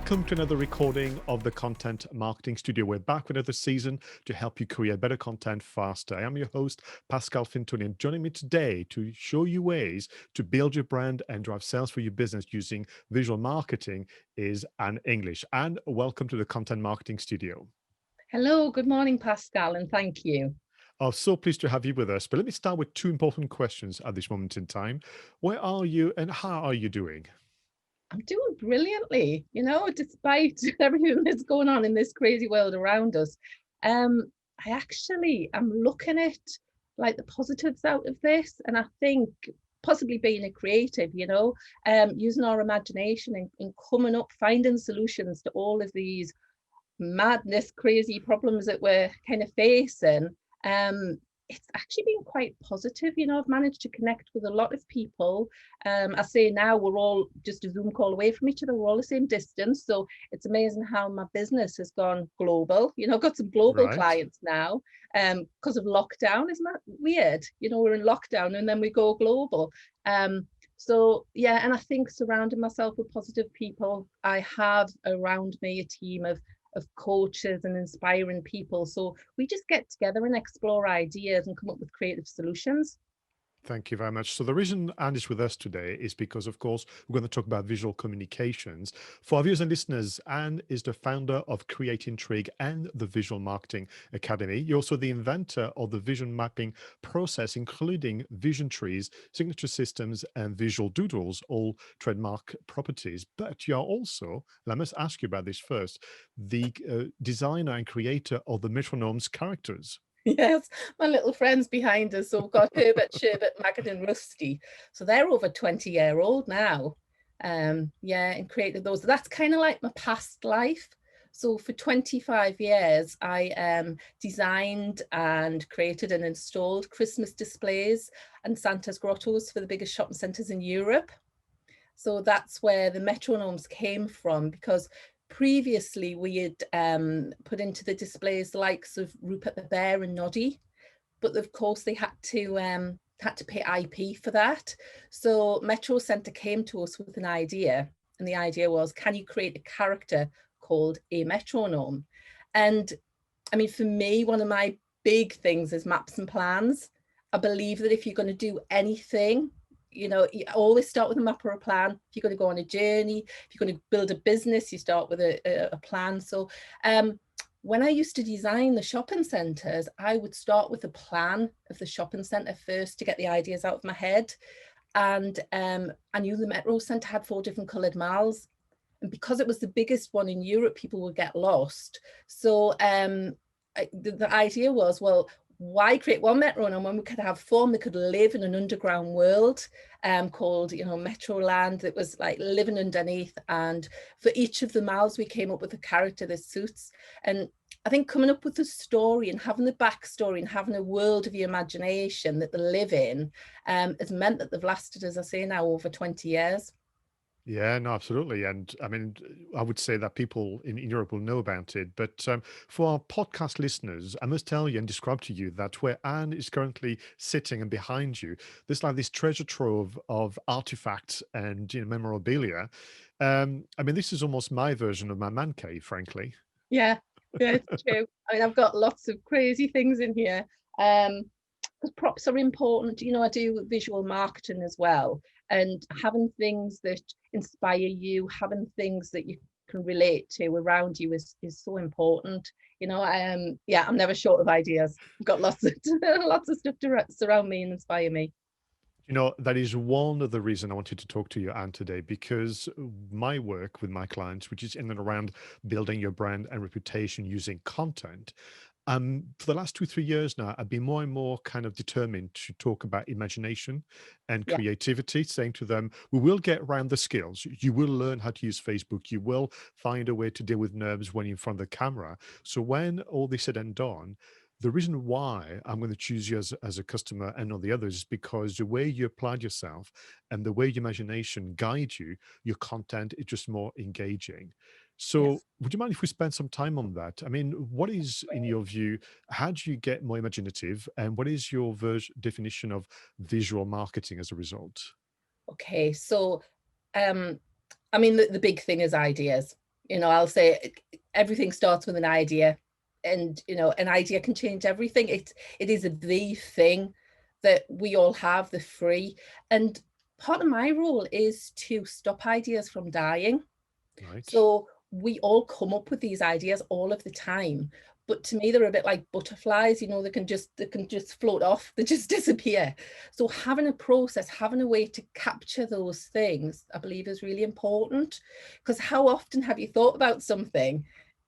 Welcome to another recording of the Content Marketing Studio. We're back with another season to help you create better content faster. I am your host, Pascal Fintoni, and joining me today to show you ways to build your brand and drive sales for your business using visual marketing is Anne English. And welcome to the Content Marketing Studio. Hello, good morning, Pascal, and thank you. I'm so pleased to have you with us. But let me start with two important questions at this moment in time. Where are you and how are you doing? I'm doing brilliantly, despite everything that's going on in this crazy world around us. I actually am looking at like the positives out of this, and I think possibly being a creative, using our imagination and coming up, finding solutions to all of these madness, crazy problems that we're kind of facing. It's actually been quite positive. I've managed to connect with a lot of people. I say now we're all just a Zoom call away from each other. We're all the same distance. So it's amazing how my business has gone global. I've got some global Right. clients now because of lockdown. Isn't that weird? We're in lockdown and then we go global. So yeah, and I think surrounding myself with positive people, I have around me a team of coaches and inspiring people. So we just get together and explore ideas and come up with creative solutions. Thank you very much. So the reason Anne is with us today is because, of course, we're going to talk about visual communications. For our viewers and listeners, Anne is the founder of Create Intrigue and the Visual Marketing Academy. You're also the inventor of the vision mapping process, including vision trees, signature systems, and visual doodles, all trademark properties. But you're also, and I must ask you about this first, the designer and creator of the metronomes characters. Yes, my little friends behind us. So we've got Herbert, Sherbert, Maggot and Rusty. So they're over 20-year-old now. Yeah, and created those. That's kind of like my past life. So for 25 years, I designed and created and installed Christmas displays and Santa's grottos for the biggest shopping centres in Europe. So that's where the metronomes came from, because previously we had put into the displays the likes of Rupert the Bear and Noddy, but of course they had to pay IP for that. So Metro Centre came to us with an idea, and the idea was, can you create a character called a metronome? And I mean, for me, one of my big things is maps and plans. I believe that if you're going to do anything, you always start with a map or a plan. If you're going to go on a journey, if you're going to build a business, you start with a plan. So when I used to design the shopping centres, I would start with a plan of the shopping centre first to get the ideas out of my head. And I knew the Metro Centre had 4 different coloured malls. And because it was the biggest one in Europe, people would get lost. So the idea was, well, why create one metronome when we could have 4 and we could live in an underground world called, Metroland, that was like living underneath. And for each of the malls, we came up with a character that suits. And I think coming up with a story and having the backstory and having a world of your imagination that they live in has meant that they've lasted, as I say now, over 20 years. Yeah, no, absolutely. And I mean, I would say that people in Europe will know about it. But for our podcast listeners, I must tell you and describe to you that where Anne is currently sitting and behind you, there's like this treasure trove of artifacts and memorabilia. I mean, this is almost my version of my man cave, frankly. Yeah, it's true. I mean, I've got lots of crazy things in here. Because props are important. I do visual marketing as well, and having things that inspire you, having things that you can relate to around you is so important. Yeah, I'm never short of ideas. I've got lots of lots of stuff to surround me and inspire me. That is one of the reasons I wanted to talk to you, Anne, today, because my work with my clients, which is in and around building your brand and reputation using content, for the last 2, 3 years now, I've been more and more kind of determined to talk about imagination and Yeah. creativity, saying to them, we will get around the skills. You will learn how to use Facebook. You will find a way to deal with nerves when you're in front of the camera. So when all this said and done, the reason why I'm going to choose you as a customer and not the others is because the way you applied yourself and the way your imagination guides you, your content is just more engaging. So Yes. would you mind if we spend some time on that? I mean, what is, in your view, how do you get more imaginative and what is your definition of visual marketing as a result? Okay. So, I mean, the big thing is ideas. I'll say everything starts with an idea, and an idea can change everything. It is the thing that we all have, the free. And part of my role is to stop ideas from dying. Right. So we all come up with these ideas all of the time, but to me they're a bit like butterflies. They can just float off, they just disappear. So having a process, having a way to capture those things, I believe is really important. Because how often have you thought about something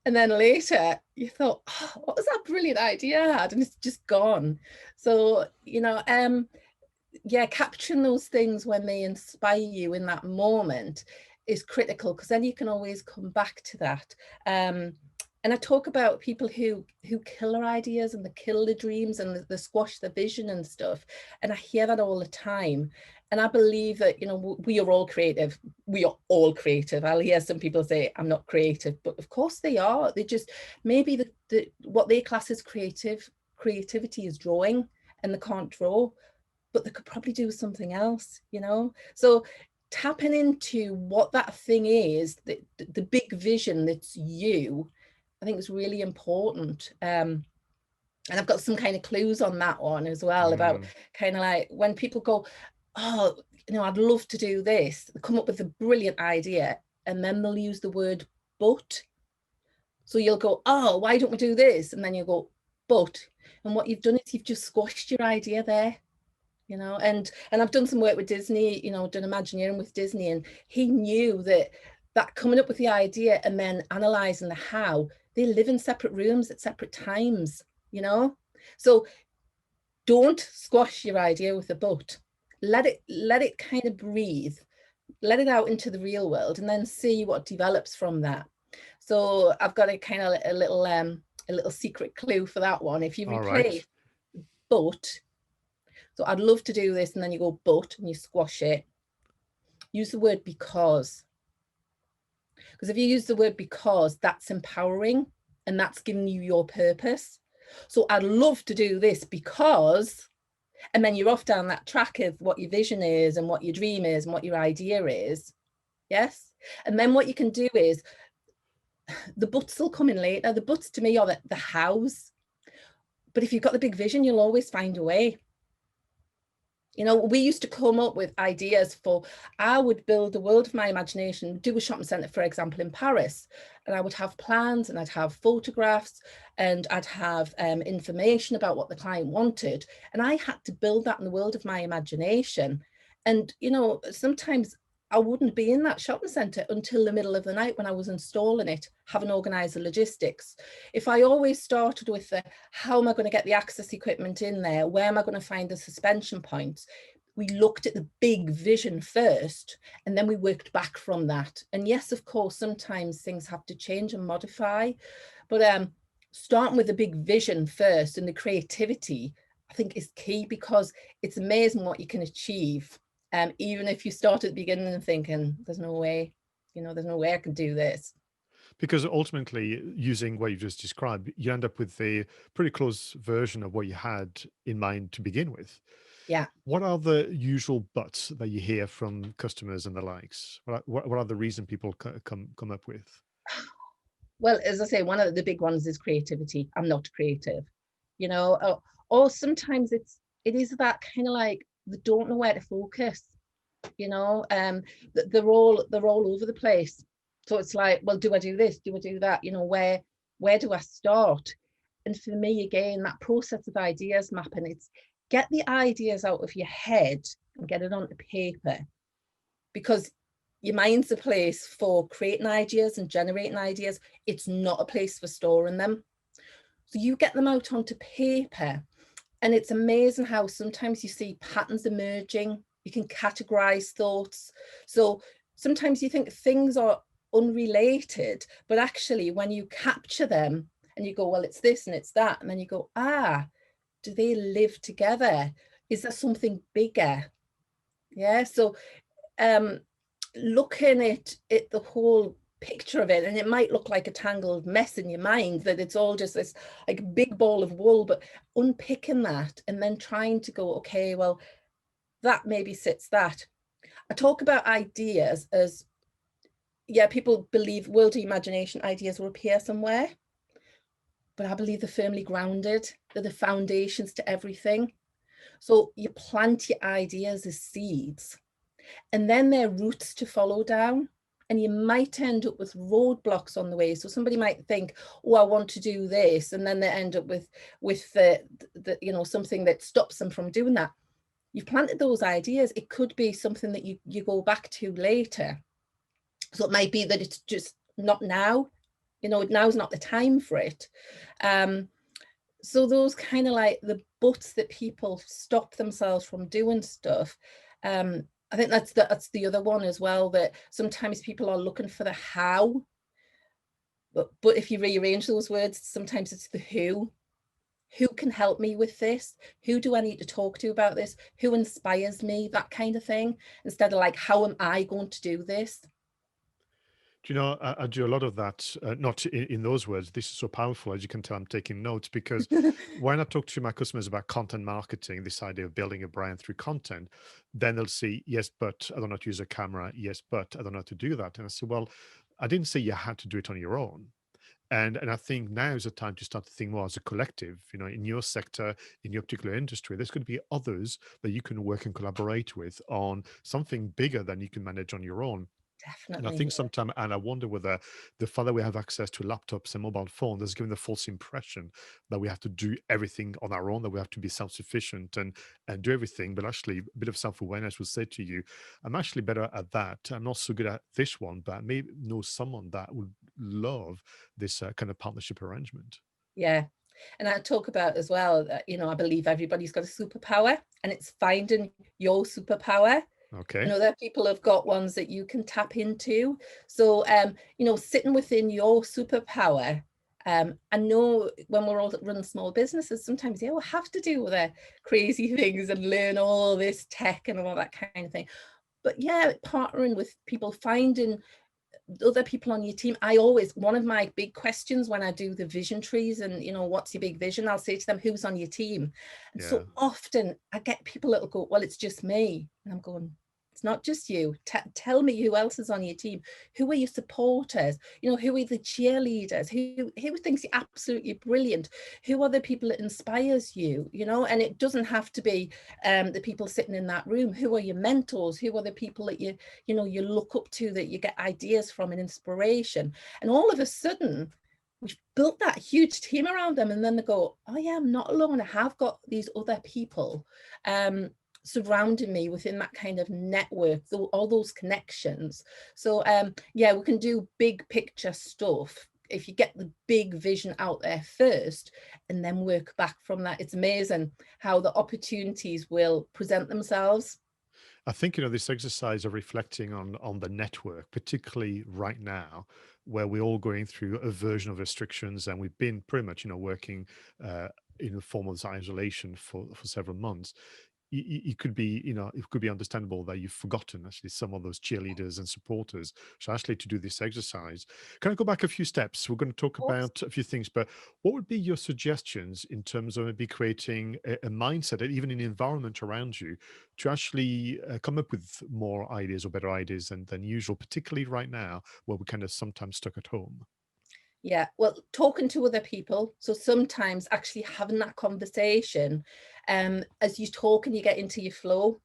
and then later you thought, oh, what was that brilliant idea I had, and it's just gone. So yeah, capturing those things when they inspire you in that moment is critical, because then you can always come back to that. And I talk about people who kill their ideas and they kill the dreams and they squash the vision and stuff. And I hear that all the time. And I believe that, we are all creative. We are all creative. I'll hear some people say, I'm not creative, but of course they are. They just, maybe what they class as creativity is drawing, and they can't draw, but they could probably do something else, So tapping into what that thing is, the big vision that's you, I think is really important. And I've got some kind of clues on that one as well, about kind of like when people go, oh, I'd love to do this, they come up with a brilliant idea, and then they'll use the word but. So you'll go, oh, why don't we do this? And then you go, but. And what you've done is you've just squashed your idea there. And I've done some work with Disney, done Imagineering with Disney, and he knew that coming up with the idea and then analysing the how, they live in separate rooms at separate times, So don't squash your idea with a but. Let it kind of breathe, let it out into the real world, and then see what develops from that. So I've got a little secret clue for that one. If you All replace right. but, so I'd love to do this, and then you go but, and you squash it. Use the word because. Because if you use the word because, that's empowering, and that's giving you your purpose. So I'd love to do this because, and then you're off down that track of what your vision is and what your dream is and what your idea is. Yes. And then what you can do is, the buts will come in later. The buts to me are the hows. But if you've got the big vision, you'll always find a way. We used to come up with ideas for, I would build a world of my imagination, do a shopping centre, for example, in Paris. And I would have plans, and I'd have photographs, and I'd have information about what the client wanted. And I had to build that in the world of my imagination. And, sometimes I wouldn't be in that shopping centre until the middle of the night when I was installing it, having organised the logistics. If I always started with how am I going to get the access equipment in there? Where am I going to find the suspension points? We looked at the big vision first, and then we worked back from that. And yes, of course, sometimes things have to change and modify, but starting with the big vision first and the creativity, I think, is key, because it's amazing what you can achieve. Even if you start at the beginning and thinking, there's no way, there's no way I can do this. Because ultimately, using what you just described, you end up with a pretty close version of what you had in mind to begin with. Yeah. What are the usual buts that you hear from customers and the likes? What are the reason people come up with? Well, as I say, one of the big ones is creativity. I'm not creative, or sometimes it is that kind of like they don't know where to focus, they're all over the place. So it's like, well, do I do this? Do I do that? Where do I start? And for me, again, that process of ideas mapping, it's get the ideas out of your head and get it onto paper, because your mind's a place for creating ideas and generating ideas. It's not a place for storing them. So you get them out onto paper, and it's amazing how sometimes you see patterns emerging. You can categorize thoughts. So sometimes you think things are unrelated, but actually when you capture them and you go, well, it's this and it's that, and then you go, do they live together? Is there something bigger? Yeah. So looking at the whole picture of it, and it might look like a tangled mess in your mind, that it's all just this like big ball of wool, but unpicking that and then trying to go, okay, well, that maybe sits that. I talk about ideas as yeah, people believe world of imagination ideas will appear somewhere, but I believe they're firmly grounded. They're the foundations to everything. So you plant your ideas as seeds, and then they're roots to follow down. And you might end up with roadblocks on the way. So somebody might think, oh, I want to do this, and then they end up with the something that stops them from doing that. You've planted those ideas. It could be something that you go back to later. So it might be that it's just not now. Now's not the time for it. So those kind of like the buts that people stop themselves from doing stuff. I think that's the other one as well, that sometimes people are looking for the how, but if you rearrange those words, sometimes it's the who. Who can help me with this? Who do I need to talk to about this? Who inspires me? That kind of thing, instead of like, how am I going to do this? Do you know, I do a lot of that, not in those words. This is so powerful. As you can tell, I'm taking notes because when I talk to my customers about content marketing, this idea of building a brand through content, then they'll say, yes, but I don't know how to use a camera. Yes, but I don't know how to do that. And I say, well, I didn't say you had to do it on your own. And I think now is the time to start to think more as a collective. In your sector, in your particular industry, there's going to be others that you can work and collaborate with on something bigger than you can manage on your own. And I Definitely. think sometimes, and I wonder whether the fact that we have access to laptops and mobile phones has given the false impression that we have to do everything on our own, that we have to be self-sufficient and do everything. But actually, a bit of self-awareness will say to you, I'm actually better at that. I'm not so good at this one, but I may know someone that would love this kind of partnership arrangement. Yeah. And I talk about as well that, I believe everybody's got a superpower, and it's finding your superpower. Okay. Other people have got ones that you can tap into. So, sitting within your superpower. I know when we're all running small businesses, sometimes, yeah, we'll have to do the crazy things and learn all this tech and all that kind of thing. But yeah, partnering with people, finding other people on your team. One of my big questions when I do the vision trees and, what's your big vision? I'll say to them, who's on your team? And Yeah. so often I get people that'll go, well, it's just me. And I'm going, it's not just you. Tell me who else is on your team. Who are your supporters? Who are the cheerleaders? Who thinks you're absolutely brilliant? Who are the people that inspires you? And it doesn't have to be the people sitting in that room. Who are your mentors? Who are the people that you look up to, that you get ideas from and inspiration? And all of a sudden, we've built that huge team around them, and then they go, oh yeah, I'm not alone. I have got these other people surrounding me within that kind of network, all those connections. So yeah, we can do big picture stuff if you get the big vision out there first and then work back from that. It's amazing how the opportunities will present themselves. I think this exercise of reflecting on the network, particularly right now, where we're all going through a version of restrictions, and we've been pretty much working in a form of isolation for several months. It could be, it could be understandable that you've forgotten actually some of those cheerleaders and supporters. So actually to do this exercise, can I go back a few steps? We're going to talk about a few things, but what would be your suggestions in terms of maybe creating a mindset, and even an environment around you to actually come up with more ideas or better ideas than usual, particularly right now where we're kind of sometimes stuck at home? Yeah, well, talking to other people. So sometimes actually having that conversation, as you talk and you get into your flow,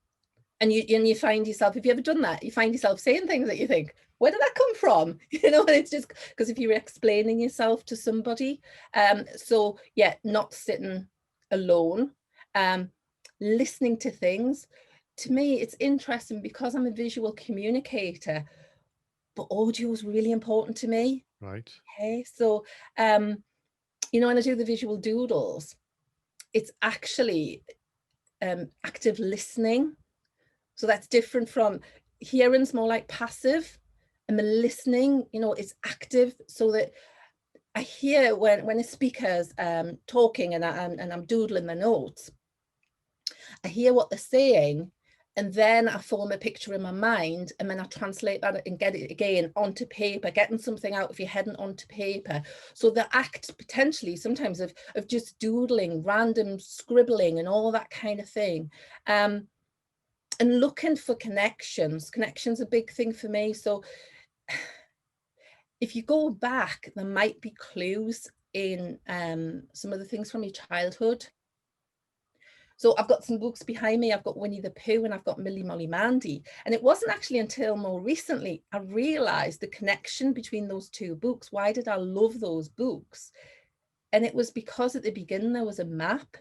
and you find yourself, have you ever done that? You find yourself saying things that you think, where did that come from? And it's just because if you're explaining yourself to somebody. So yeah, not sitting alone, um, listening to things. To me, it's interesting because I'm a visual communicator, but audio is really important to me. Right. Okay, so when I do the visual doodles, it's actually active listening. So that's different from hearing's more like passive, and the listening, is active, so that I hear when a speaker's talking and I'm doodling the notes, I hear what they're saying, and then I form a picture in my mind, and then I translate that and get it again onto paper, getting something out of your head and onto paper. So the act potentially sometimes of just doodling, random scribbling and all that kind of thing. And looking for connections. Connections are a big thing for me. So if you go back, there might be clues in some of the things from your childhood. So I've got some books behind me. I've got Winnie the Pooh and I've got Millie Molly Mandy. And it wasn't actually until more recently I realized the connection between those two books. Why did I love those books? And it was because at the beginning there was a map.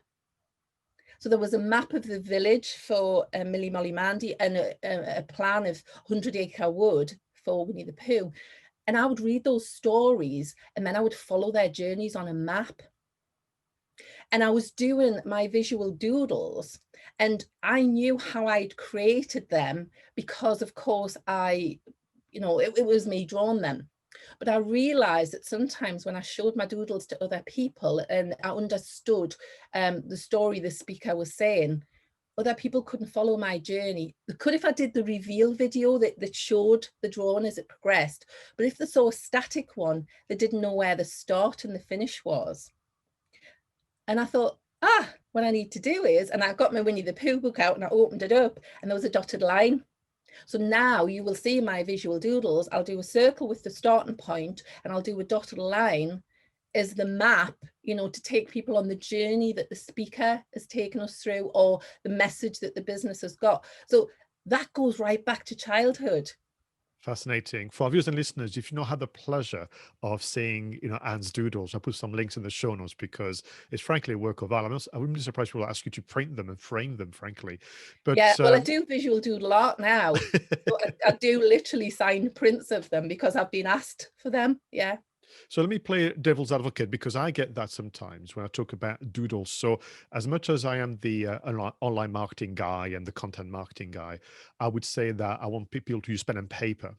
So there was a map of the village for Millie Molly Mandy and a plan of 100 Acre Wood for Winnie the Pooh. And I would read those stories and then I would follow their journeys on a map. And I was doing my visual doodles and I knew how I'd created them because of course it was me drawing them. But I realized that sometimes when I showed my doodles to other people and I understood the story the speaker was saying, other people couldn't follow my journey. They could if I did the reveal video that showed the drawing as it progressed. But if they saw a static one, they didn't know where the start and the finish was. And I thought, what I need to do is, and I got my Winnie the Pooh book out and I opened it up and there was a dotted line. So now you will see my visual doodles. I'll do a circle with the starting point and I'll do a dotted line as the map, to take people on the journey that the speaker has taken us through or the message that the business has got. So that goes right back to childhood. Fascinating. For our viewers and listeners, if you've not had the pleasure of seeing, Anne's doodles, I'll put some links in the show notes because it's frankly a work of art. I wouldn't be surprised if people ask you to print them and frame them, frankly. Yeah, But well, I do visual doodle art now. So I do literally sign prints of them because I've been asked for them. Yeah. So let me play devil's advocate because I get that sometimes when I talk about doodles. So as much as I am the online marketing guy and the content marketing guy, I would say that I want people to use pen and paper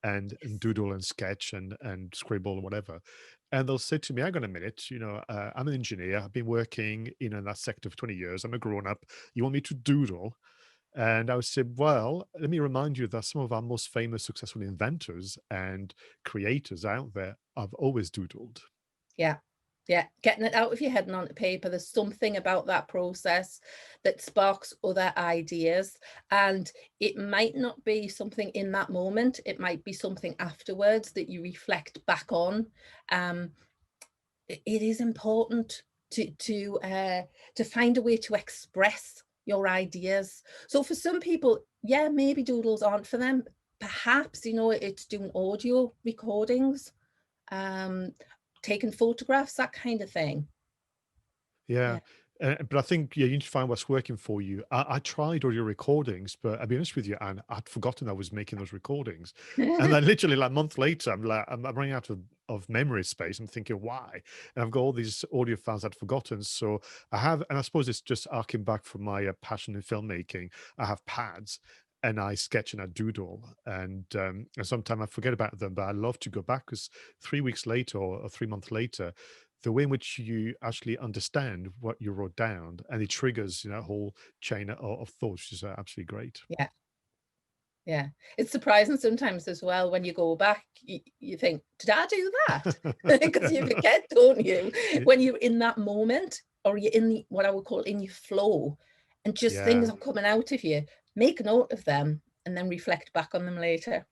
and doodle and sketch and scribble and whatever. And they'll say to me, hang on a minute, I'm an engineer. I've been working in that sector for 20 years. I'm a grown up. You want me to doodle? And I would say, well, let me remind you that some of our most famous, successful inventors and creators out there have always doodled. Yeah. Yeah. Getting it out of your head and onto paper. There's something about that process that sparks other ideas. And it might not be something in that moment. It might be something afterwards that you reflect back on. It is important to find a way to express your ideas. So for some people, yeah, maybe doodles aren't for them. Perhaps, it's doing audio recordings, taking photographs, that kind of thing. Yeah. Yeah. But I think, yeah, you need to find what's working for you. I tried audio recordings, but I'll be honest with you, Anne, I'd forgotten I was making those recordings. And then literally like a month later, I'm running out of memory space. I'm thinking, why? And I've got all these audio files I'd forgotten. So I have, and I suppose it's just arcing back from my passion in filmmaking. I have pads and I sketch and I doodle. And sometimes I forget about them, but I love to go back because 3 weeks later or 3 months later, the way in which you actually understand what you wrote down and it triggers a whole chain of thoughts, which is absolutely great. Yeah. Yeah. It's surprising sometimes as well when you go back, you think, did I do that? Because you forget, don't you? When you're in that moment or you're in what I would call in your flow and just things Yeah. are coming out of you, make a note of them and then reflect back on them later.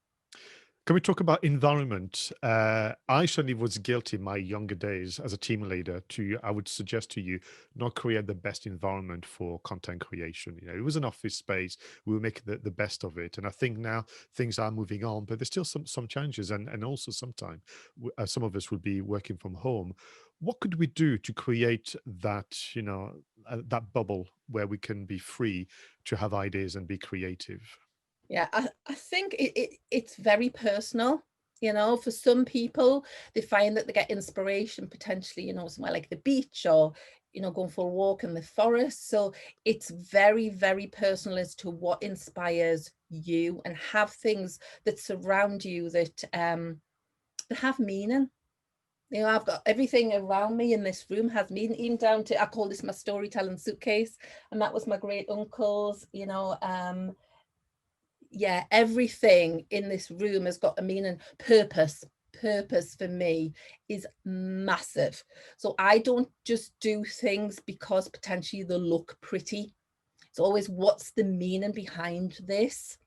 Can we talk about environment? I certainly was guilty in my younger days as a team leader I would suggest to you, not create the best environment for content creation. It was an office space. We were making the best of it. And I think now things are moving on, but there's still some challenges. And also sometimes some of us would be working from home. What could we do to create that bubble where we can be free to have ideas and be creative? Yeah, I think it's very personal. For some people, they find that they get inspiration potentially, somewhere like the beach or, going for a walk in the forest. So it's very, very personal as to what inspires you and have things that surround you that have meaning. I've got everything around me in this room has meaning, even down to, I call this my storytelling suitcase, and that was my great uncle's, yeah, everything in this room has got a meaning. Purpose for me is massive. So I don't just do things because potentially they look pretty. It's always, what's the meaning behind this?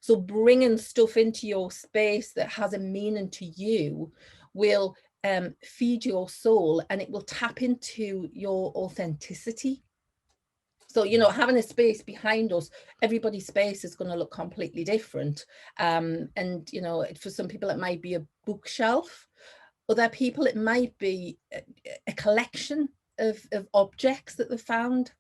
So bringing stuff into your space that has a meaning to you will feed your soul, and it will tap into your authenticity. So, you know, having a space behind us, everybody's space is going to look completely different. And, you know, for some people, it might be a bookshelf. Other people, it might be a collection of objects that they found.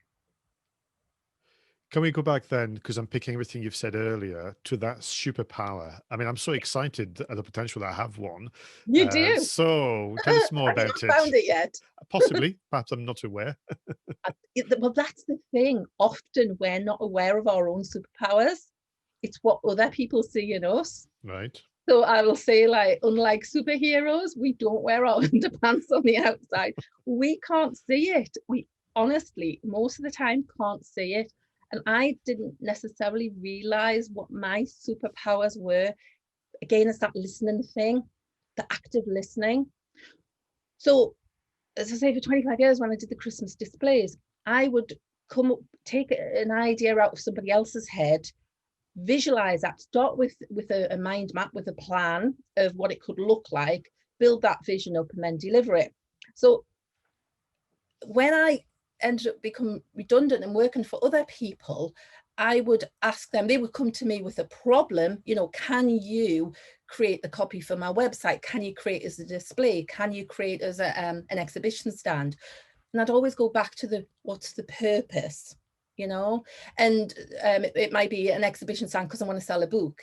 Can we go back then, because I'm picking everything you've said earlier, to that superpower? I mean, I'm so excited at the potential that I have one. You do. So tell us more Have you about not it. found it yet? Possibly, perhaps I'm not aware. Well, that's the thing. Often we're not aware of our own superpowers. It's what other people see in us. Right. So I will say, like, unlike superheroes, we don't wear our underpants on the outside. We can't see it. We honestly, most of the time, can't see it. And I didn't necessarily realize what my superpowers were. Again, it's that listening thing, the active listening. So, as I say, for 25 years, when I did the Christmas displays, I would come up, take an idea out of somebody else's head, visualize that, start with a mind map, with a plan of what it could look like, build that vision up, and then deliver it. So when I ended up becoming redundant and working for other people, I would ask them, they would come to me with a problem, you know, can you create the copy for my website? Can you create as a display? Can you create as an exhibition stand? And I'd always go back to what's the purpose, you know? And it might be an exhibition stand because I want to sell a book.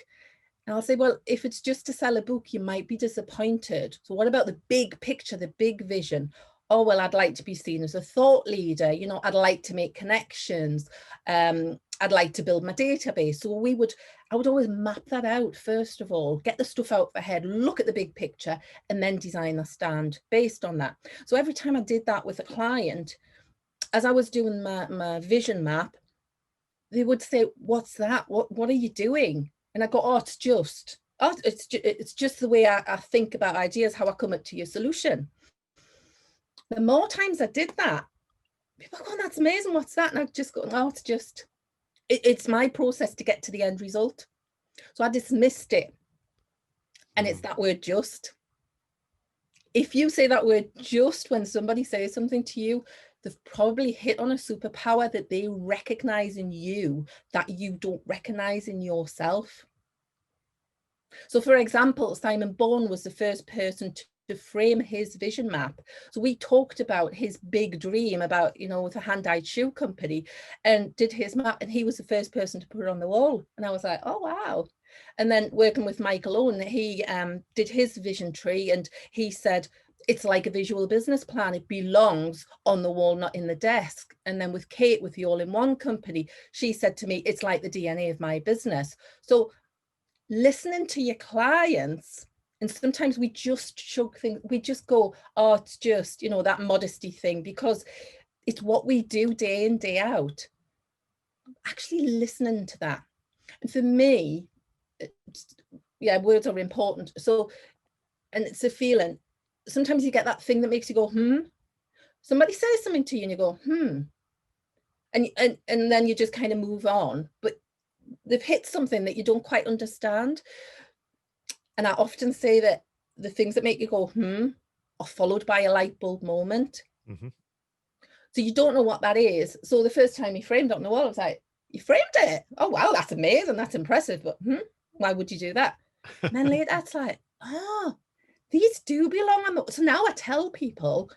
And I'll say, well, if it's just to sell a book, you might be disappointed. So what about the big picture, the big vision? Oh, well, I'd like to be seen as a thought leader. You know, I'd like to make connections. I'd like to build my database. So I would always map that out, first of all, get the stuff out of the head, look at the big picture, and then design a stand based on that. So every time I did that with a client, as I was doing my vision map, they would say, what's that? What are you doing? And I go, oh, it's just the way I think about ideas, how I come up to your solution. The more times I did that, people go, oh, that's amazing. What's that? And I just go, no, it's my process to get to the end result. So I dismissed it. And it's that word just. If you say that word just when somebody says something to you, they've probably hit on a superpower that they recognize in you that you don't recognize in yourself. So for example, Simon Bourne was the first person to frame his vision map. So we talked about his big dream about, you know, with a hand-dyed shoe company, and did his map, and he was the first person to put it on the wall. And I was like, oh, wow. And then working with Michael Owen, he did his vision tree, and he said, it's like a visual business plan. It belongs on the wall, not in the desk. And then with Kate, with the All-in-One company, she said to me, it's like the DNA of my business. So listening to your clients, and sometimes we just shrug things, we just go, oh, it's just, you know, that modesty thing, because it's what we do day in, day out. Actually listening to that. And for me, yeah, words are important. So, and it's a feeling. Sometimes you get that thing that makes you go, somebody says something to you and you go, and then you just kind of move on, but they've hit something that you don't quite understand. And I often say that the things that make you go, are followed by a light bulb moment. So you don't know what that is. So the first time he framed it on the wall, I was like, you framed it? Oh, wow, that's amazing. That's impressive. But why would you do that? And then later, it's like, oh, these do belong on the. So now I tell people,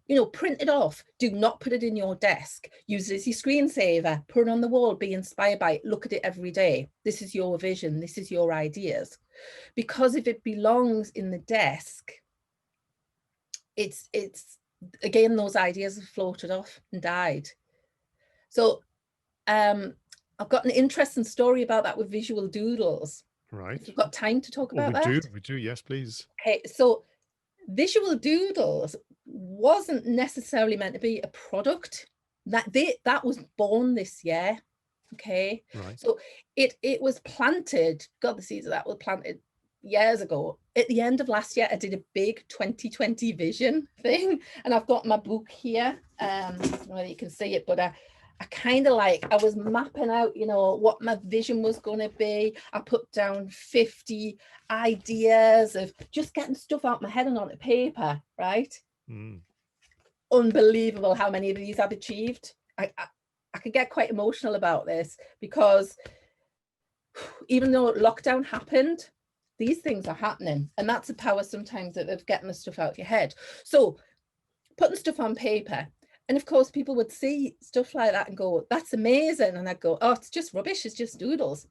you know, print it off. Do not put it in your desk. Use it as your screensaver. Put it on the wall. Be inspired by it. Look at it every day. This is your vision. This is your ideas. Because if it belongs in the desk, it's again, those ideas have floated off and died. So I've got an interesting story about that with visual doodles. Right. If you've got time to talk about that. We do, yes, please. Okay, so visual doodles wasn't necessarily meant to be a product. That was born this year. Okay. Right. So it was planted, God, the seeds of that were planted years ago. At the end of last year, I did a big 2020 vision thing, and I've got my book here. Well, you can see it, but I was mapping out, you know, what my vision was going to be. I put down 50 ideas of just getting stuff out my head and onto paper, right? Mm. Unbelievable how many of these I've achieved. I could get quite emotional about this, because even though lockdown happened, these things are happening, and that's the power sometimes of getting the stuff out of your head. So putting stuff on paper, and of course people would see stuff like that and go, that's amazing, and I'd go, oh, it's just rubbish, it's just doodles.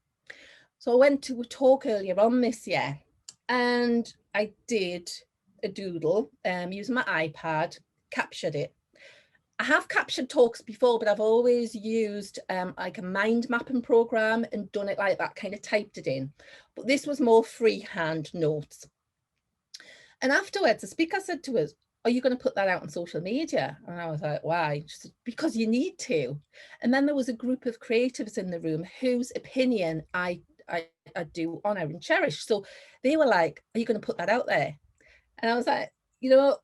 So I went to a talk earlier on this year, and I did a doodle using my iPad, captured it. I have captured talks before, but I've always used like a mind mapping program and done it like that, kind of typed it in. But this was more freehand notes. And afterwards, the speaker said to us, are you going to put that out on social media? And I was like, why? She said, because you need to. And then there was a group of creatives in the room whose opinion I do honor and cherish. So they were like, are you going to put that out there? And I was like, you know,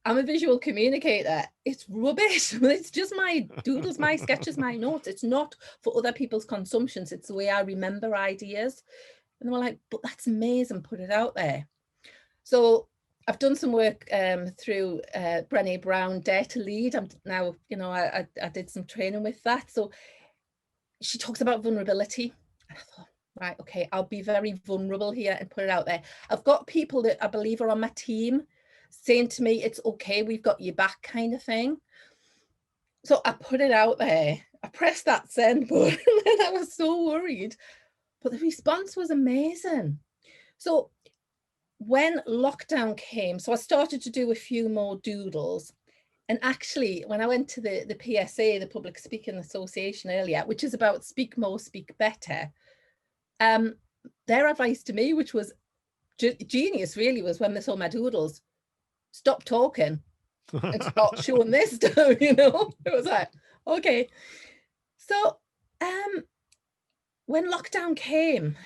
I'm a visual communicator. It's rubbish. It's just my doodles, my sketches, my notes. It's not for other people's consumptions. It's the way I remember ideas. And they were like, but that's amazing. Put it out there. So I've done some work through Brené Brown, Dare to Lead. I'm now, you know, I did some training with that. So she talks about vulnerability. And I thought, right, okay, I'll be very vulnerable here and put it out there. I've got people that I believe are on my team saying to me, it's okay, we've got your back, kind of thing. So I put it out there. I pressed that send button and I was so worried. But the response was amazing. So when lockdown came, so I started to do a few more doodles. And actually, when I went to the PSA, the Public Speaking Association earlier, which is about speak more, speak better, their advice to me, which was genius really, was when they saw my doodles, stop talking and start showing this stuff, you know. It was like, okay. So when lockdown came,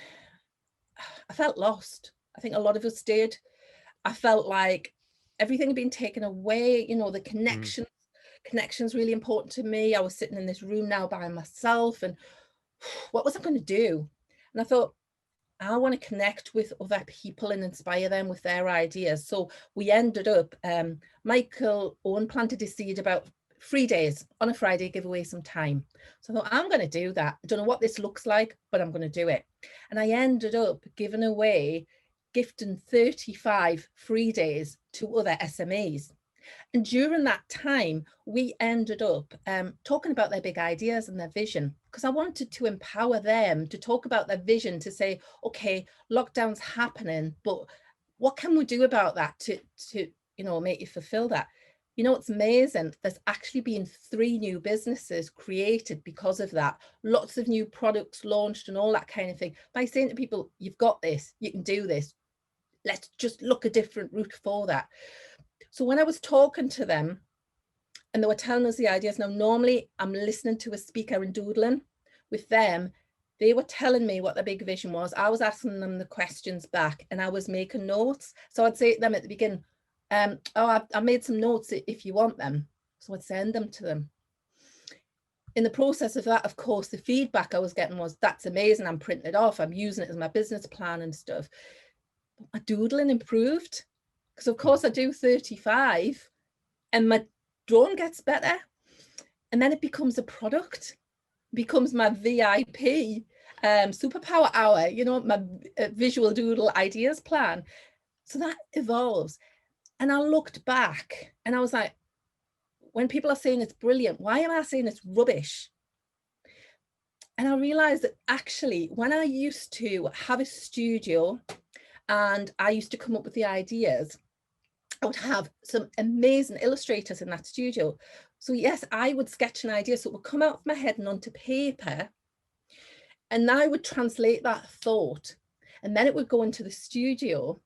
I felt lost. I think a lot of us did. I felt like everything had been taken away, you know, the connections really important to me. I was sitting in this room now by myself, and what was I going to do? And I thought, I want to connect with other people and inspire them with their ideas. So we ended up, Michael Owen planted his seed about 3 days on a Friday, give away some time. So I thought, I'm going to do that. I don't know what this looks like, but I'm going to do it. And I ended up giving away, gifting 35 free days to other SMEs. And during that time, we ended up talking about their big ideas and their vision, because I wanted to empower them to talk about their vision, to say, okay, lockdown's happening, but what can we do about that to you know, make you fulfill that? You know, it's amazing. There's actually been 3 new businesses created because of that. Lots of new products launched and all that kind of thing, by saying to people, you've got this, you can do this. Let's just look a different route for that. So when I was talking to them and they were telling us the ideas, now normally I'm listening to a speaker and doodling. With them, they were telling me what their big vision was. I was asking them the questions back and I was making notes. So I'd say to them at the beginning, oh, I made some notes if you want them. So I'd send them to them. In the process of that, of course, the feedback I was getting was, that's amazing, I'm printing it off, I'm using it as my business plan and stuff. But my doodling improved. Because of course I do 35 and my drawing gets better. And then it becomes a product, becomes my VIP superpower hour, you know, my visual doodle ideas plan. So that evolves. And I looked back and I was like, when people are saying it's brilliant, why am I saying it's rubbish? And I realized that actually, when I used to have a studio and I used to come up with the ideas, I would have some amazing illustrators in that studio. So yes, I would sketch an idea, so it would come out of my head and onto paper, and I would translate that thought, and then it would go into the studio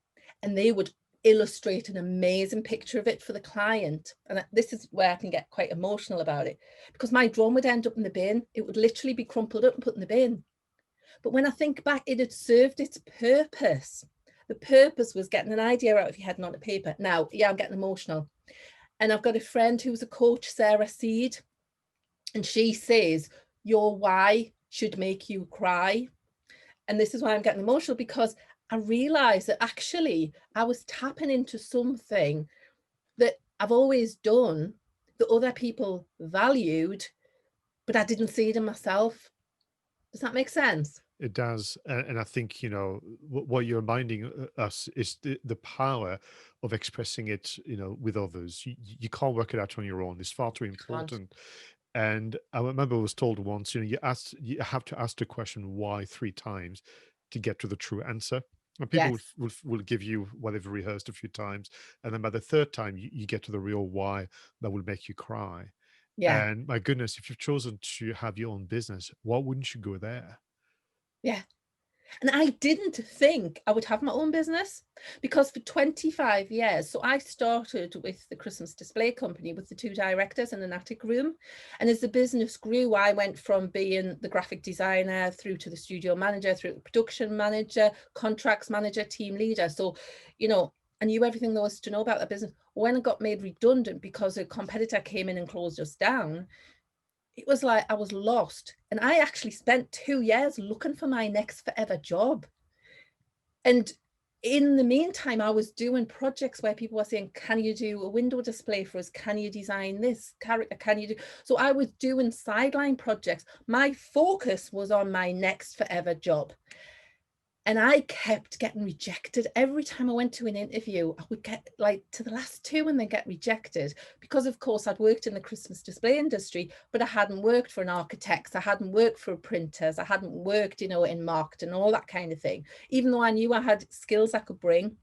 and they would illustrate an amazing picture of it for the client. And this is where I can get quite emotional about it, because my drawing would end up in the bin. It would literally be crumpled up and put in the bin. But when I think back, it had served its purpose. The purpose was getting an idea out of your head and onto paper. Now, yeah, I'm getting emotional. And I've got a friend who's a coach, Sarah Seed. And she says, your why should make you cry. And this is why I'm getting emotional, because I realized that actually I was tapping into something that I've always done, that other people valued, but I didn't see it in myself. Does that make sense? It does, and I think what you're reminding us is the power of expressing it, with others. You can't work it out on your own. It's far too Can't. important. And I remember I was told once, you have to ask the question why 3 times to get to the true answer. And people Yes. will give you what they've rehearsed a few times, and then by the third time, you get to the real why that will make you cry. Yeah. And my goodness, if you've chosen to have your own business, why wouldn't you go there? Yeah. And I didn't think I would have my own business, because for 25 years, so I started with the Christmas display company with the 2 directors in an attic room. And as the business grew, I went from being the graphic designer through to the studio manager, through to production manager, contracts manager, team leader. So, I knew everything there was to know about the business. When it got made redundant because a competitor came in and closed us down, it was like I was lost. And I actually spent 2 years looking for my next forever job. And in the meantime, I was doing projects where people were saying, can you do a window display for us? Can you design this character? Can you do? So I was doing sideline projects. My focus was on my next forever job. And I kept getting rejected. Every time I went to an interview, I would get like to the last 2 and then get rejected, because of course I'd worked in the Christmas display industry, but I hadn't worked for an architect, I hadn't worked for printers, I hadn't worked, in marketing, all that kind of thing, even though I knew I had skills I could bring.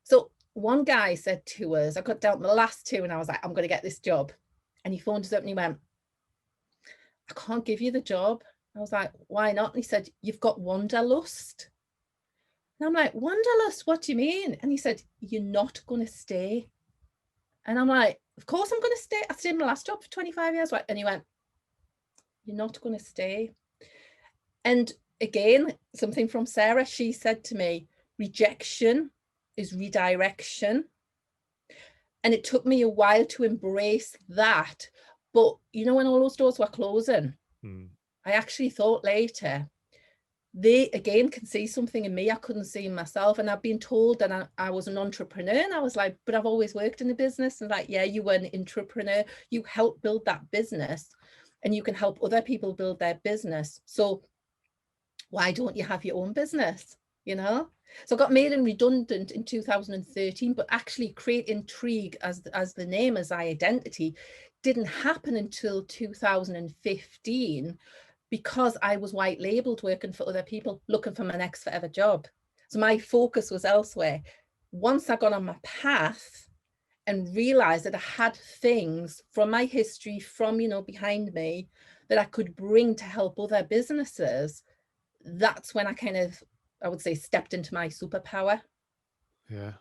So one guy said to us, I got down to the last 2 and I was like, I'm going to get this job. And he phoned us up and he went, I can't give you the job. I was like, why not? And he said, you've got wanderlust. And I'm like, wanderlust, what do you mean? And he said, you're not going to stay. And I'm like, of course I'm going to stay. I stayed in my last job for 25 years. And he went, you're not going to stay. And again, something from Sarah, she said to me, rejection is redirection. And it took me a while to embrace that. But when all those doors were closing, I actually thought later, they again can see something in me I couldn't see in myself. And I've been told that I was an entrepreneur, and I was like, but I've always worked in a business. And like, yeah, you were an entrepreneur, you help build that business, and you can help other people build their business. So why don't you have your own business? So I got made redundant in 2013, but actually Create Intrigue as the name, as my identity, didn't happen until 2015, because I was white labeled working for other people, looking for my next forever job. So my focus was elsewhere. Once I got on my path and realized that I had things from my history, from, behind me, that I could bring to help other businesses, that's when I would say, stepped into my superpower. Yeah.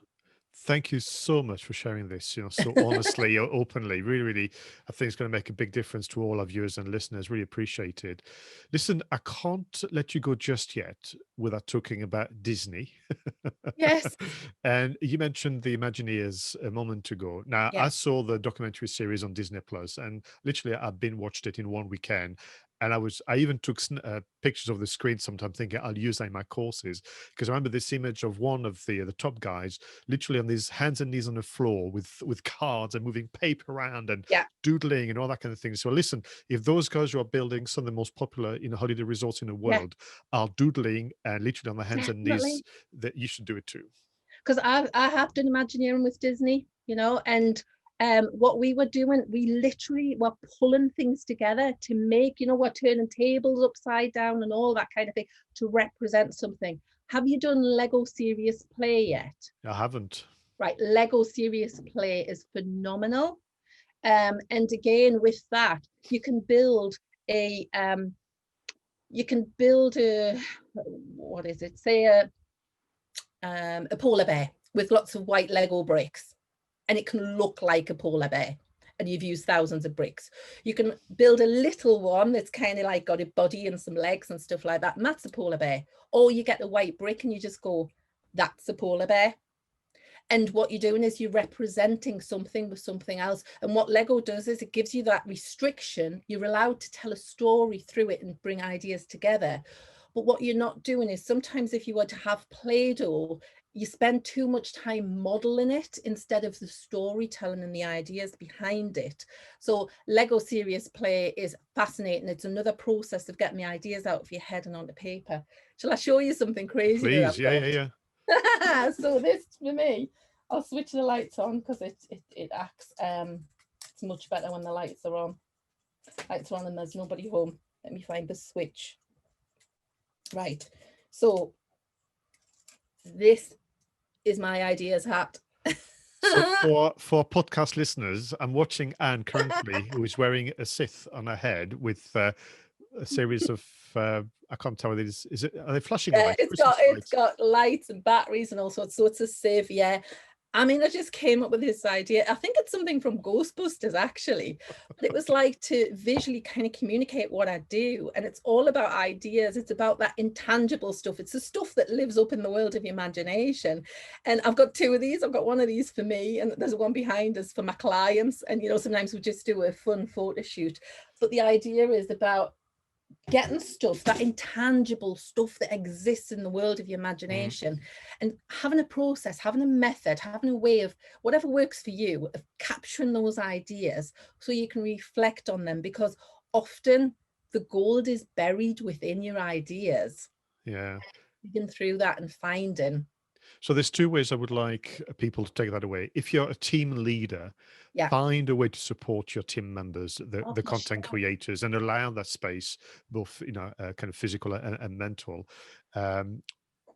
Thank you so much for sharing this, so honestly, openly. Really, really, I think it's going to make a big difference to all our viewers and listeners. Really appreciate it. Listen, I can't let you go just yet without talking about Disney. Yes. And you mentioned the Imagineers a moment ago. Now, I Yeah. saw the documentary series on Disney Plus, and literally, I've been watched it in one weekend. And I even took pictures of the screen sometime, thinking I'll use that in my courses, because I remember this image of one of the top guys literally on his hands and knees on the floor with cards and moving paper around and Yeah. doodling and all that kind of thing. So listen, if those guys who are building some of the most popular holiday resorts in the Yeah. world are doodling and literally on their hands and knees, Definitely. that you should do it too. Because I have done Imagineering with Disney, and what we were doing, we literally were pulling things together to make, we're turning tables upside down and all that kind of thing to represent something. Have you done Lego Serious Play yet? I haven't. Right, Lego Serious Play is phenomenal. And again, with that, you can build a what is it? Say a polar bear with lots of white Lego bricks, and it can look like a polar bear. And you've used thousands of bricks. You can build a little one that's kind of like got a body and some legs and stuff like that, and that's a polar bear. Or you get a white brick and you just go, that's a polar bear. And what you're doing is you're representing something with something else. And what Lego does is it gives you that restriction. You're allowed to tell a story through it and bring ideas together. But what you're not doing is sometimes if you were to have Play-Doh, you spend too much time modeling it instead of the storytelling and the ideas behind it. So Lego Serious Play is fascinating. It's another process of getting the ideas out of your head and onto paper. Shall I show you something crazy that Please. I've Yeah, got? yeah, yeah. So this for me, I'll switch the lights on because it acts it's much better when the lights are on. Lights are on and there's nobody home. Let me find the switch. Right. So this is my ideas hat. So for podcast listeners, I'm watching Anne currently, who is wearing a Sith on her head with a series of I can't tell what it is. Is it, are they flashing Yeah, lights? Christmas it's lights? got lights and batteries and all sorts. So it's a sieve, yeah. I mean, I just came up with this idea. I think it's something from Ghostbusters, actually. But it was like to visually kind of communicate what I do. And it's all about ideas. It's about that intangible stuff. It's the stuff that lives up in the world of imagination. And I've got two of these. I've got one of these for me, and there's one behind us for my clients. And, you know, sometimes we just do a fun photo shoot. But the idea is about getting stuff, that intangible stuff that exists in the world of your imagination, and having a process, having a method, having a way of whatever works for you of capturing those ideas so you can reflect on them, because often the gold is buried within your ideas. Yeah. Digging through that and finding. So there's two ways I would like people to take that away. If you're a team leader, Yeah. find a way to support your team members, Oh, the for content sure. creators, and allow that space, both kind of physical and mental. Um,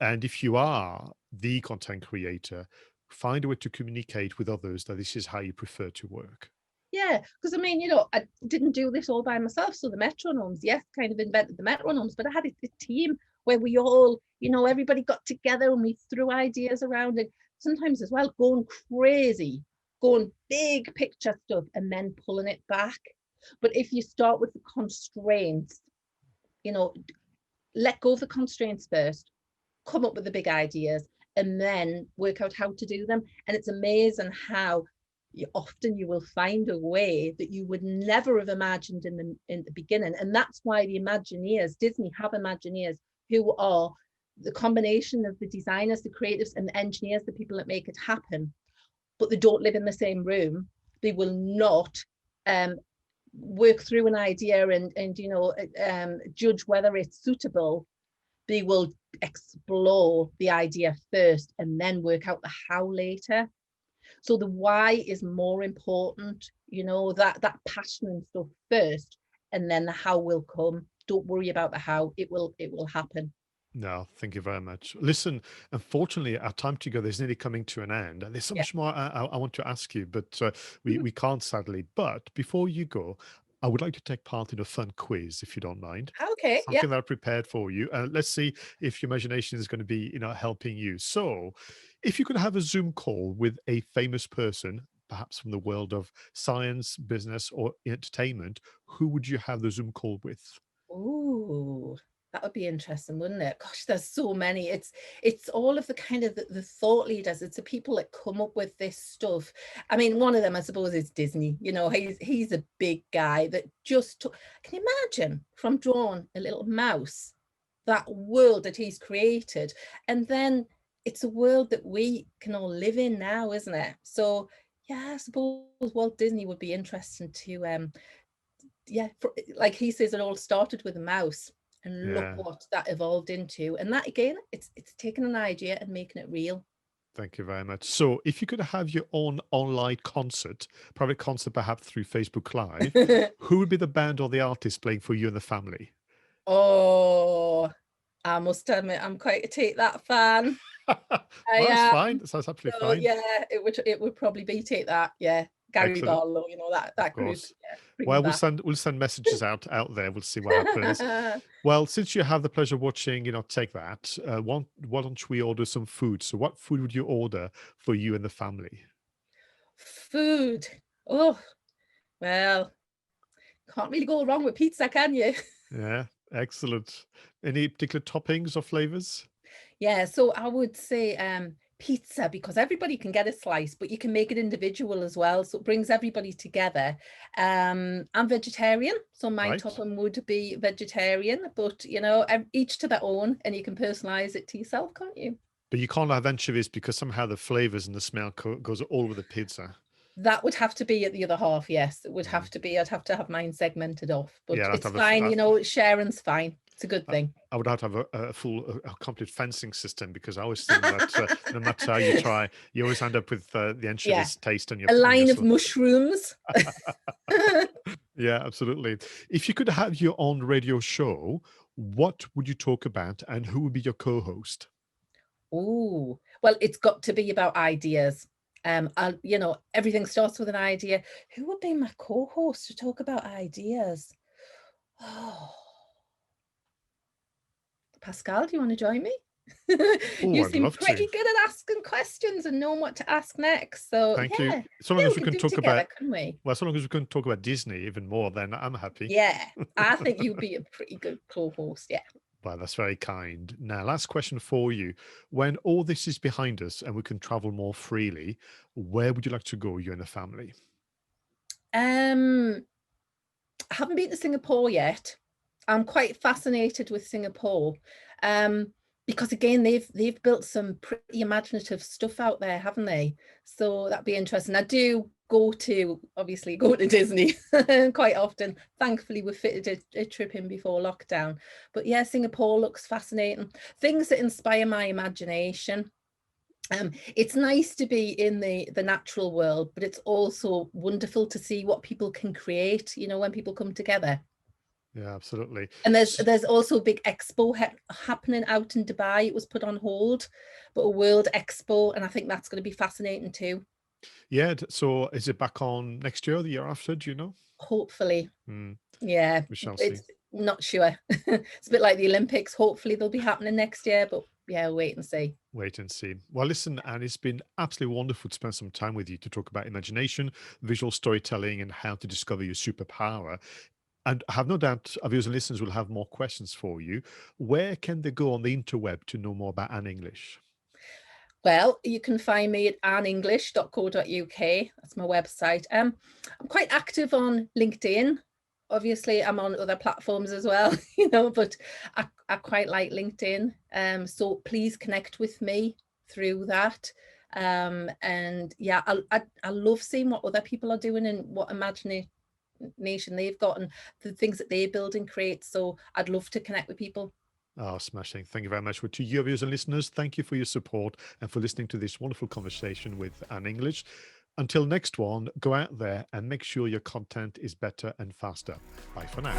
and if you are the content creator, find a way to communicate with others that this is how you prefer to work. Yeah, because I mean, you know, I didn't do this all by myself. So the metronomes, yes, kind of invented the metronomes, but I had a team where we all, you know, everybody got together and we threw ideas around, and sometimes as well going crazy, going big picture stuff and then pulling it back. But if you start with the constraints, you know, let go of the constraints first, come up with the big ideas, and then work out how to do them. And it's amazing how often you will find a way that you would never have imagined in the beginning. And that's why the Imagineers, Disney have Imagineers who are the combination of the designers, the creatives, and the engineers, the people that make it happen. But they don't live in the same room. They will not work through an idea and you know judge whether it's suitable. They will explore the idea first and then work out the how later. So the why is more important, you know, that passion and stuff first, and then the how will come. Don't worry about the how, it will happen. No, thank you very much. Listen, unfortunately, our time together is nearly coming to an end, and there's so Yeah. much more I want to ask you, but Mhm. we can't sadly. But before you go, I would like to take part in a fun quiz, if you don't mind. Okay, yeah. Something that I prepared for you. Let's see if your imagination is going to be, helping you. So, if you could have a Zoom call with a famous person, perhaps from the world of science, business, or entertainment, who would you have the Zoom call with? Ooh, that would be interesting, wouldn't it? Gosh, there's so many. It's all of the kind of the thought leaders. It's the people that come up with this stuff. I mean, one of them, I suppose, is Disney. You know, he's a big guy that just took, can you imagine from drawing a little mouse, that world that he's created, and then it's a world that we can all live in now, isn't it? So yeah, I suppose Walt Disney would be interesting to yeah, like he says, it all started with a mouse, and look Yeah. what that evolved into. And that again, it's taking an idea and making it real. Thank you very much. So, if you could have your own online concert, private concert perhaps through Facebook Live, who would be the band or the artist playing for you and the family? Oh, I must admit, I'm quite a Take That fan. I Well, that's am. fine. That's absolutely So fine. yeah, it would probably be Take That. Yeah, Gary Excellent. Barlow, you know, Of that group. course. Yeah, bring them Well, back. we'll send messages out there. We'll see what happens. Well, since you have the pleasure of watching, take that. Why don't we order some food? So, what food would you order for you and the family? Food. Oh, well, can't really go wrong with pizza, can you? Yeah, excellent. Any particular toppings or flavors? Yeah, so I would say pizza, because everybody can get a slice, but you can make it individual as well, so it brings everybody together. I'm vegetarian, so my Right. topping would be vegetarian, but you know, each to their own, and you can personalize it to yourself, can't you? But you can't have anchovies because somehow the flavors and the smell goes all over the pizza. That would have to be at the other half, yes. It would Mm. have to be. I'd have to have mine segmented off, but Yeah, I'd have to it's have a, fine, you know, sharing's fine. It's a good thing. I would have to have a full, a complete fencing system because I always think that no matter how you try, you always end up with the Yeah, anchovies taste on a on your line of mushrooms. Yeah, absolutely. If you could have your own radio show, what would you talk about and who would be your co-host? Oh, well, it's got to be about ideas. You know, everything starts with an idea. Who would be my co-host to talk about ideas? Oh, Pascal, do you want to join me? Oh, You I'd seem love to. pretty good at asking questions and knowing what to ask next. So Thank you. yeah, So long yeah, as we we could can do it talk together, about, couldn't we? well, so long as we can talk about Disney even more, then I'm happy. Yeah, I think you'd be a pretty good co-host. Yeah. Well, that's very kind. Now, last question for you. When all this is behind us and we can travel more freely, where would you like to go, you and the family? Um, I haven't been to Singapore yet. I'm quite fascinated with Singapore, um, because again, they've built some pretty imaginative stuff out there, haven't they? So that'd be interesting. I do obviously go to Disney quite often. Thankfully, we fitted a trip in before lockdown. But yeah, Singapore looks fascinating. Things that inspire my imagination. It's nice to be in the natural world, but it's also wonderful to see what people can create, you know, when people come together. Yeah, absolutely. And there's also a big expo happening out in Dubai. It was put on hold, but a world expo, and I think that's going to be fascinating too. Yeah. So is it back on next year or the year after? Do you know? Hopefully, Hmm, yeah, we shall see. it's not sure. It's a bit like the Olympics. Hopefully they'll be happening next year, but yeah, wait and see. Wait and see. Well, listen, and it's been absolutely wonderful to spend some time with you to talk about imagination, visual storytelling, and how to discover your superpower. And I have no doubt our viewers and listeners will have more questions for you. Where can they go on the interweb to know more about Anne English? Well, you can find me at annenglish.co.uk. That's my website. I'm quite active on LinkedIn. Obviously, I'm on other platforms as well, you know, but I quite like LinkedIn. So please connect with me through that. And yeah, I love seeing what other people are doing and what imagination they've got and the things that they build and create. So I'd love to connect with people. Oh, smashing. Thank you very much. Well, to your viewers and listeners, thank you for your support and for listening to this wonderful conversation with Anne English. Until next one, go out there and make sure your content is better and faster. Bye for now.